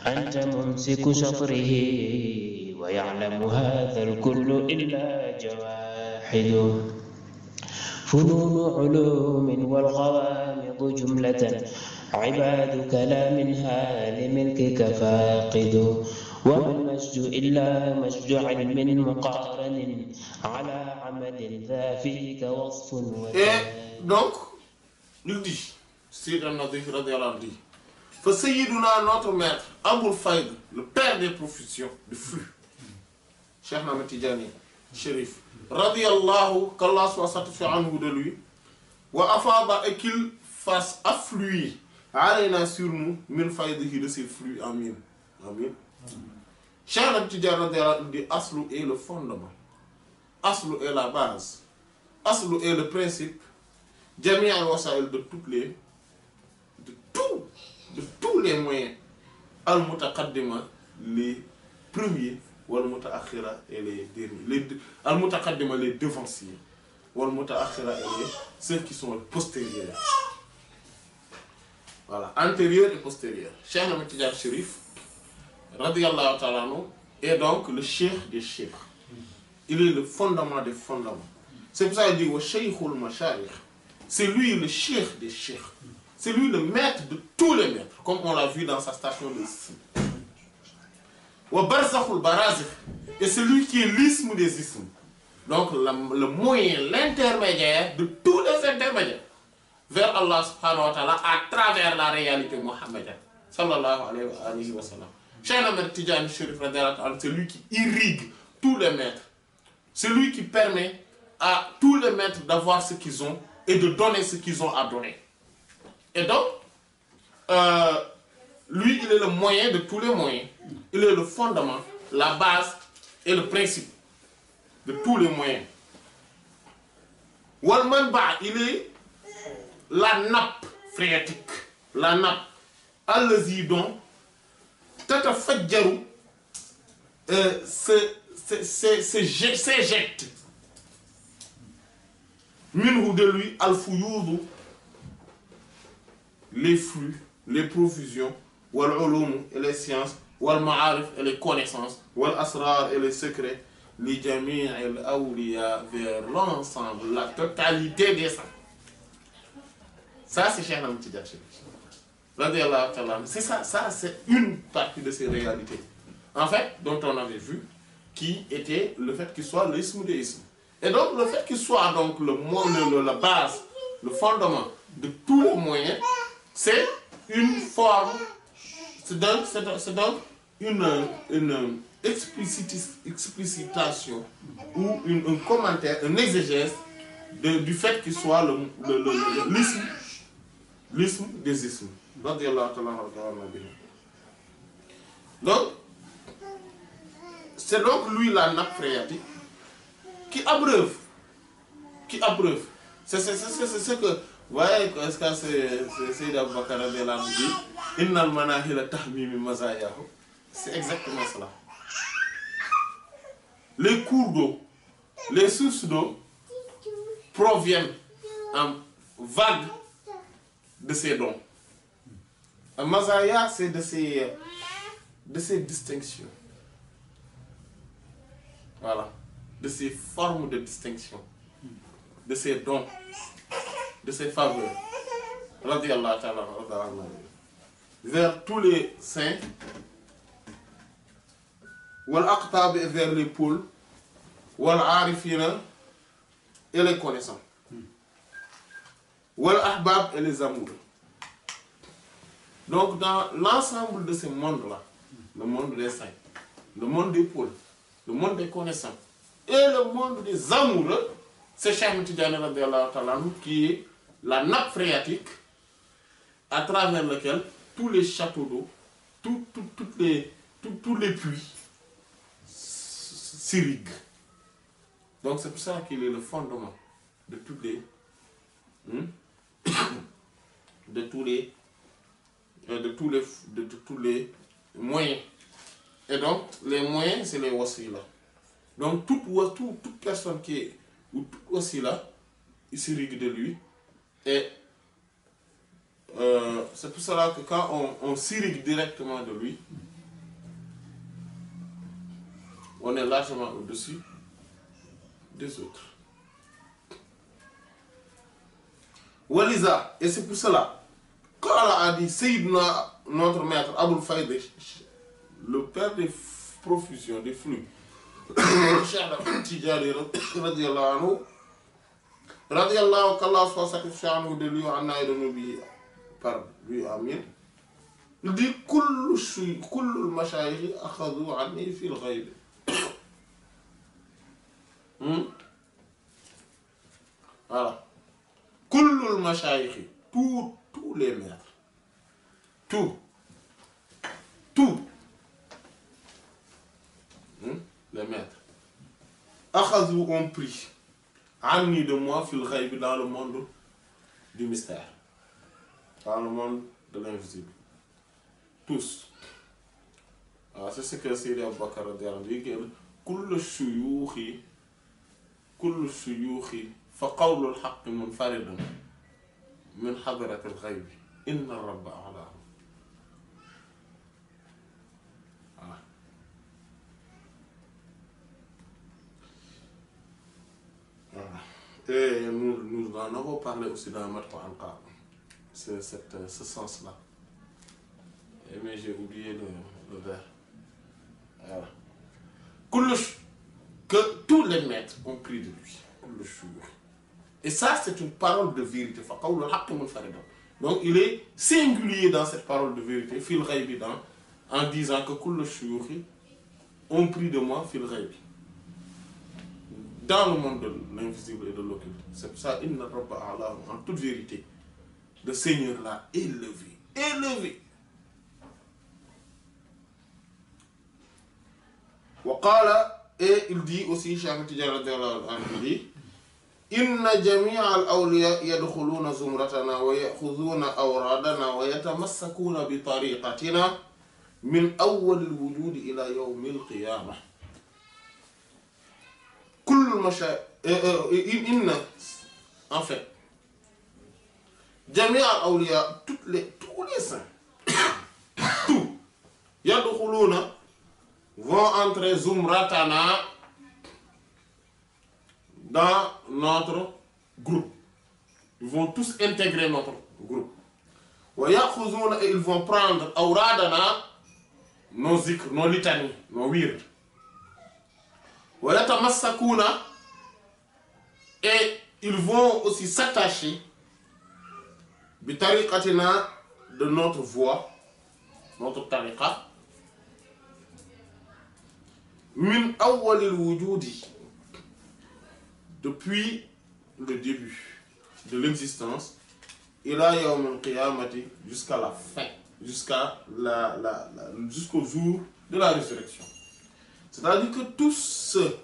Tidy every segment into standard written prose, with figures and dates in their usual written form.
أنت ممسك شطره ويعلم هذا الكل إلا جواحد فنون علوم والغوامض جملة عبادك لا منها لملكك فاقد وما المجد إلا مجد علم مقارن على عمل ذا فيك وصف Et donc, il dit, Sayyid al-Nadif radiallahu anhu, fa Sayyiduna notre maître, Aboul Faïd, le père des professions, de flux, Cheikh Ahmed Tidjani, Chérif, radiallahu, qu'Allah soit satisfait anhu de lui, wa afaba et qu'il fasse affluer, alayna sur nous, min faïdihi de ses flux, amin. Amin. Cheikh Ahmed Tidjani radiallahu dit, Aslu est le fondement, Aslu est la base. Aslu est le principe, Jami' al-Wasail de tous les moyens, al-Mutaqaddima, les premiers, wal-Mutaakhira et les derniers. Al-Mutaqaddima, les devanciers, wal-Mutaakhira et ceux qui sont postérieurs. Voilà, antérieurs et postérieurs. Cheikh Ahmed Tidjani Chérif, radiyallahu ta'ala anhu, est donc le cheikh des cheikhs. Il est le fondement des fondements. C'est pour ça qu'il dit wa shaykhul mashayikh. C'est lui le cheikh des cheikhs. C'est lui le maître de tous les maîtres, comme on l'a vu dans sa station de ici. Wa barzakhul barazikh. Et c'est lui qui est l'isme des ismes. Donc le moyen, l'intermédiaire de tous les intermédiaires vers Allah subhanahu wa ta'ala à travers la réalité mohammedienne. Sallallahu alayhi wa sallam. Cheikh Ahmed Tidjani Chérif, c'est lui qui irrigue tous les maîtres. C'est lui qui permet à tous les maîtres d'avoir ce qu'ils ont et de donner ce qu'ils ont à donner. Et donc, lui, il est le moyen de tous les moyens. Il est le fondement, la base et le principe de tous les moyens. Walmanba, il est la nappe phréatique. La nappe. Allazi dont Tata Fadjarou s'éjecte. Minhu de lui, al-fuyudu, les flux, les profusions, wal-ulum et les sciences, wal-ma'arif et les connaissances, wal-asrar et les secrets, li jami' al-awliya vers l'ensemble, la totalité des saints. Ça, c'est Cheikh Ahmed Tidjani Chérif. C'est ça, c'est une partie de ces réalités. En fait, dont on avait vu, qui était le fait qu'il soit l'isme des ismes. Et donc, le fait qu'il soit donc la base, le fondement de tous les moyens, c'est une forme, c'est donc une explicitation ou un commentaire, un exégèse du fait qu'il soit l'isme des ismes. Donc, c'est donc lui la nappe phréatique qui abreuve. C'est ce que, vous voyez, est-ce que c'est Sayyid Abou Bakr radiyallahu anhu dit, Innal manahila tahmimi mazayahu. C'est exactement cela. Les cours d'eau, les sources d'eau proviennent en vague de ces dons. Un mazaya, c'est de ces distinctions. Voilà. De ces formes de distinction, de ces dons, de ces faveurs, radiyallahu ta'ala, vers tous les saints, wal aqtab vers les pôles, wal arifina et les connaissants, wal ahbab et les amoureux. Donc dans l'ensemble de ces mondes-là, le monde des saints, le monde des pôles, le monde des connaissants, et le monde des amoureux, c'est Cheikh Ahmed Tidjani radiyallahu ta'ala qui est la nappe phréatique à travers laquelle tous les châteaux d'eau, tous les puits s'irriguent. Donc c'est pour ça qu'il est le fondement de tous les moyens. Et donc les moyens, c'est les wasila. Donc toute personne qui est, ou tout wasila, il s'irrigue de lui. Et c'est pour cela que quand on s'irrigue directement de lui, on est largement au-dessus des autres. Waliza, et c'est pour cela, quand Allah a dit Sayyidna, notre maître, Abul Fayd, le père des profusions, des flux, Cheikh Tidjani radiallahu anhu, radiallahu qu'Allah soit satisfait anhu de lui, anna et de nous, par lui, amin. Il dit Kullu al-mashayikh akhadhu anni fil ghayb. Voilà. Kullu al-mashayikh, tous les maîtres, tous les maîtres, akhadhu ont pris anni de moi fil ghayb, dans le monde du mystère, dans le monde de l'invisible. Tous. Alors, c'est ce que Seydi Abubakar dit que kullu shuyukhi fa qawlu al-haqq munfaridun min hadrat al-ghayb inna rabba a'lahu. Voilà. Et nous en avons parlé aussi dans Matwa Anqa. C'est ce sens-là. Mais j'ai oublié le vers. Voilà. Que tous les maîtres ont pris de lui. Et ça, c'est une parole de vérité. Donc, il est singulier dans cette parole de vérité, fil ghaybi, en disant que kullu shuyukhi ont pris de moi fil ghaybi. Dans le monde de l'invisible et de l'occulte. C'est pour ça, inna rabba a'lahu, en toute vérité, le Seigneur l'a élevé. Waqala, et il dit aussi, Cheikh Tidjani radiyallahu anhu dit, inna jami'a al-awliya yadkhuluna zumratana wa ya'khudhuna awradana wa yatamassakuna bi tariqatina min awwal al-wujud ila yawm al-qiyamah. Kullu inna, en fait, jami'a al-awliya, tous les saints, tout, yadkhuluna, vont entrer Zumratana dans notre groupe. Ils vont tous intégrer notre groupe. Et ils vont prendre Awradana, nos zikr, nos litanies, nos wird. Et ils vont aussi s'attacher bitariqatina, de notre voie, notre tariqa. Min awwalil wujudi, depuis le début de l'existence, ila yawm al-qiyamati, jusqu'à la fin, jusqu'au jour de la résurrection. C'est-à-dire que tous ceux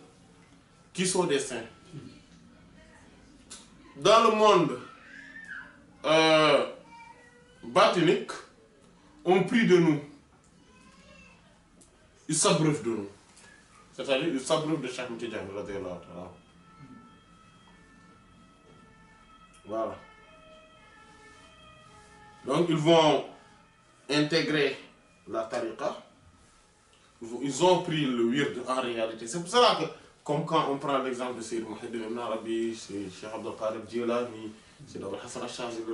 qui sont des saints, dans le monde batinique, ont pris de nous, ils s'abreuvent de nous. C'est-à-dire, ils s'abreuvent de Cheikh Tidjani radiyallahu ta'ala. Voilà. Donc, ils vont intégrer la tariqa. Ils ont pris le wird en réalité. C'est pour cela que, comme quand on prend l'exemple de Sayyid Muhyiddin Ibn Arabi, Cheikh Abdul Qadir Jilani, Sayyid Abul Hassan al-Shazili,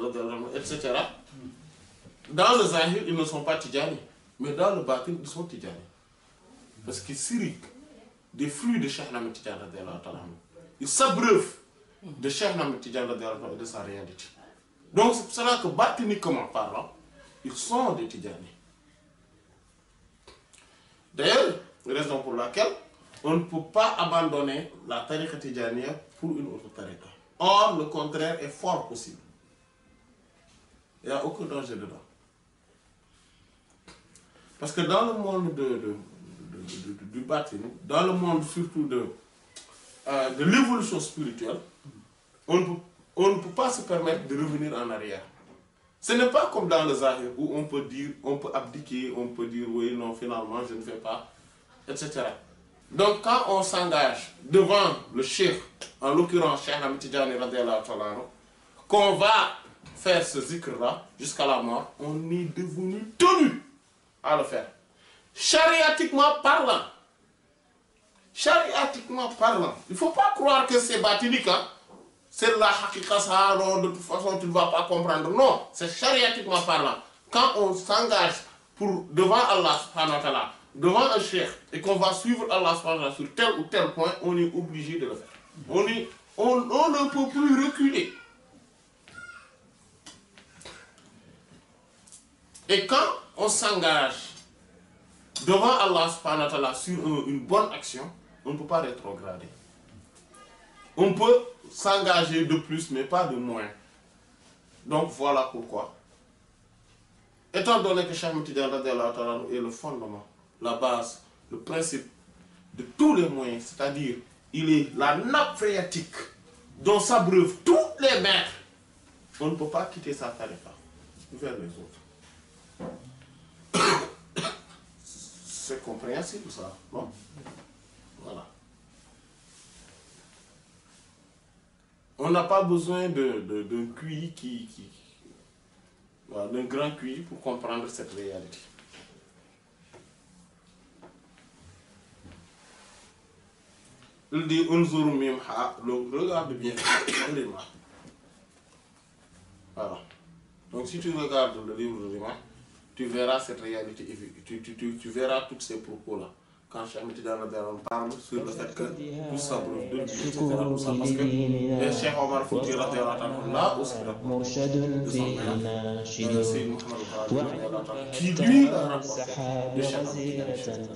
etc. Dans le zahir, ils ne sont pas Tidjani. Mais dans le batin, ils sont Tidjani. Parce qu'ils s'irriguent des flux de Cheikh Ahmed Tidjani radiyallahu ta'ala. Ils s'abreuvent de Cheikh Ahmed Tidjani radiyallahu ta'ala et de sa réalité. Donc c'est pour cela que batiniquement parlant, ils sont des Tidjani. D'ailleurs, raison pour laquelle on ne peut pas abandonner la tariqa tidjaniya pour une autre tariqa. Or, le contraire est fort possible. Il n'y a aucun danger dedans. Parce que dans le monde du bâtiment, dans le monde surtout de l'évolution spirituelle, on ne peut pas se permettre de revenir en arrière. Ce n'est pas comme dans le Zahir où on peut dire, on peut abdiquer, on peut dire oui, non, finalement je ne fais pas, etc. Donc quand on s'engage devant le cheikh, en l'occurrence Cheikh Ahmed Tidjani radiyallahu ta'ala, qu'on va faire ce zikr-là jusqu'à la mort, on est devenu tenu à le faire. Chariatiquement parlant, chariatiquement parlant. Il ne faut pas croire que c'est batinique, hein. C'est la haqiqa, ça, non, de toute façon tu ne vas pas comprendre. Non, c'est chariatiquement parlant. Quand on s'engage devant Allah subhanahu wa ta'ala, devant un cheikh, et qu'on va suivre Allah subhanahu wa ta'ala sur tel ou tel point, on est obligé de le faire. On ne peut plus reculer. Et quand on s'engage devant Allah subhanahu wa ta'ala sur une bonne action, on ne peut pas rétrograder. On peut s'engager de plus, mais pas de moins. Donc voilà pourquoi. Étant donné que Cheikh Ahmed Tidiane est le fondement, la base, le principe de tous les moyens, c'est-à-dire il est la nappe phréatique dont s'abreuvent tous les maîtres, on ne peut pas quitter sa tariqa vers les autres. C'est compréhensible ça, non? Voilà. On n'a pas besoin d'un QI voilà, d'un grand QI pour comprendre cette réalité. Il dit unzur mimha, regarde bien les mains. Voilà. Donc si tu regardes le livre de l'imam, tu verras cette réalité, tu verras tous ces propos-là. Quand Cheikh Ahmed Tidiane parle sur le fait que tout ça brûle de lui, etc. Parce que les Cheikh Omar Fouti là aussi qui lui a rapporté de Cheikh Ahmed Tidiane.